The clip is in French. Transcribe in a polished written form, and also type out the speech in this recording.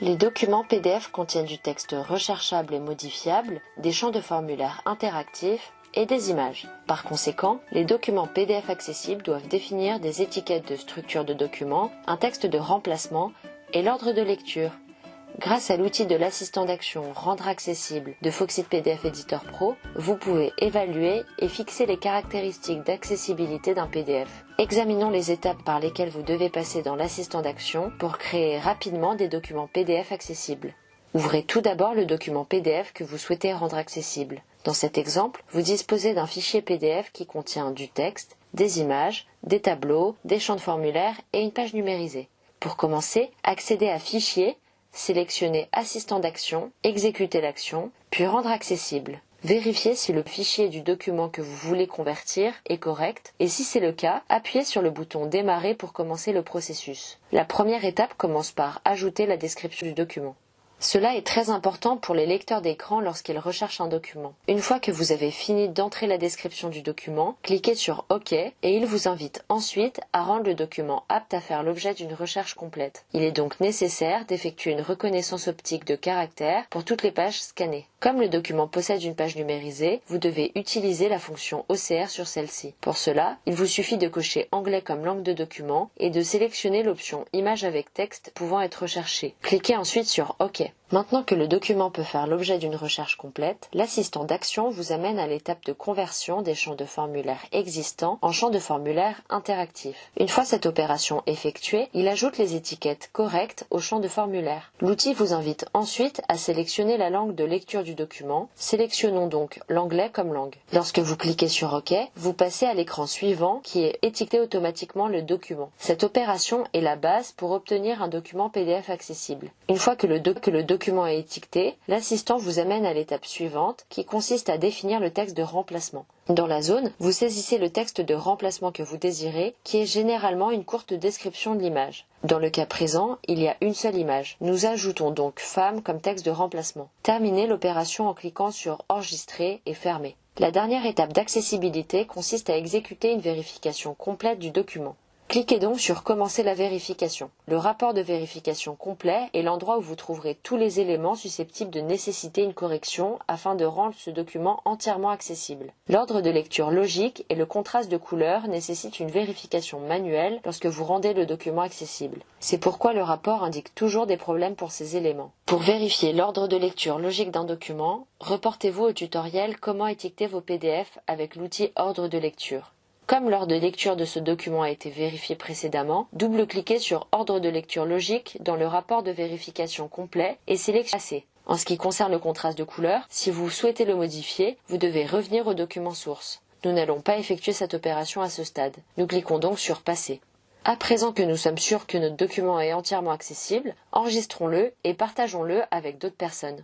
Les documents PDF contiennent du texte recherchable et modifiable, des champs de formulaire interactifs et des images. Par conséquent, les documents PDF accessibles doivent définir des étiquettes de structure de document, un texte de remplacement et l'ordre de lecture. Grâce à l'outil de l'assistant d'action Rendre accessible de Foxit PDF Editor Pro, vous pouvez évaluer et fixer les caractéristiques d'accessibilité d'un PDF. Examinons les étapes par lesquelles vous devez passer dans l'assistant d'action pour créer rapidement des documents PDF accessibles. Ouvrez tout d'abord le document PDF que vous souhaitez rendre accessible. Dans cet exemple, vous disposez d'un fichier PDF qui contient du texte, des images, des tableaux, des champs de formulaire et une page numérisée. Pour commencer, accédez à Fichier, sélectionnez Assistant d'action, exécutez l'action, puis Rendre accessible. Vérifiez si le fichier du document que vous voulez convertir est correct et si c'est le cas, appuyez sur le bouton Démarrer pour commencer le processus. La première étape commence par ajouter la description du document. Cela est très important pour les lecteurs d'écran lorsqu'ils recherchent un document. Une fois que vous avez fini d'entrer la description du document, cliquez sur OK et il vous invite ensuite à rendre le document apte à faire l'objet d'une recherche complète. Il est donc nécessaire d'effectuer une reconnaissance optique de caractères pour toutes les pages scannées. Comme le document possède une page numérisée, vous devez utiliser la fonction OCR sur celle-ci. Pour cela, il vous suffit de cocher Anglais comme langue de document et de sélectionner l'option Image avec texte pouvant être recherchée. Cliquez ensuite sur OK. Maintenant que le document peut faire l'objet d'une recherche complète, l'assistant d'action vous amène à l'étape de conversion des champs de formulaire existants en champs de formulaire interactifs. Une fois cette opération effectuée, il ajoute les étiquettes correctes aux champs de formulaire. L'outil vous invite ensuite à sélectionner la langue de lecture du document. Sélectionnons donc l'anglais comme langue. Lorsque vous cliquez sur OK, vous passez à l'écran suivant qui est étiqueté automatiquement le document. Cette opération est la base pour obtenir un document PDF accessible. Une fois que le document est étiqueté, l'assistant vous amène à l'étape suivante qui consiste à définir le texte de remplacement. Dans la zone, vous saisissez le texte de remplacement que vous désirez, qui est généralement une courte description de l'image. Dans le cas présent, il y a une seule image. Nous ajoutons donc femme comme texte de remplacement. Terminez l'opération en cliquant sur Enregistrer et Fermer. La dernière étape d'accessibilité consiste à exécuter une vérification complète du document. Cliquez donc sur Commencer la vérification. Le rapport de vérification complet est l'endroit où vous trouverez tous les éléments susceptibles de nécessiter une correction afin de rendre ce document entièrement accessible. L'ordre de lecture logique et le contraste de couleurs nécessitent une vérification manuelle lorsque vous rendez le document accessible. C'est pourquoi le rapport indique toujours des problèmes pour ces éléments. Pour vérifier l'ordre de lecture logique d'un document, reportez-vous au tutoriel Comment étiqueter vos PDF avec l'outil Ordre de lecture. Comme l'ordre de lecture de ce document a été vérifié précédemment, double-cliquez sur Ordre de lecture logique dans le rapport de vérification complet et sélectionnez. En ce qui concerne le contraste de couleur, si vous souhaitez le modifier, vous devez revenir au document source. Nous n'allons pas effectuer cette opération à ce stade. Nous cliquons donc sur Passer. À présent que nous sommes sûrs que notre document est entièrement accessible, enregistrons-le et partageons-le avec d'autres personnes.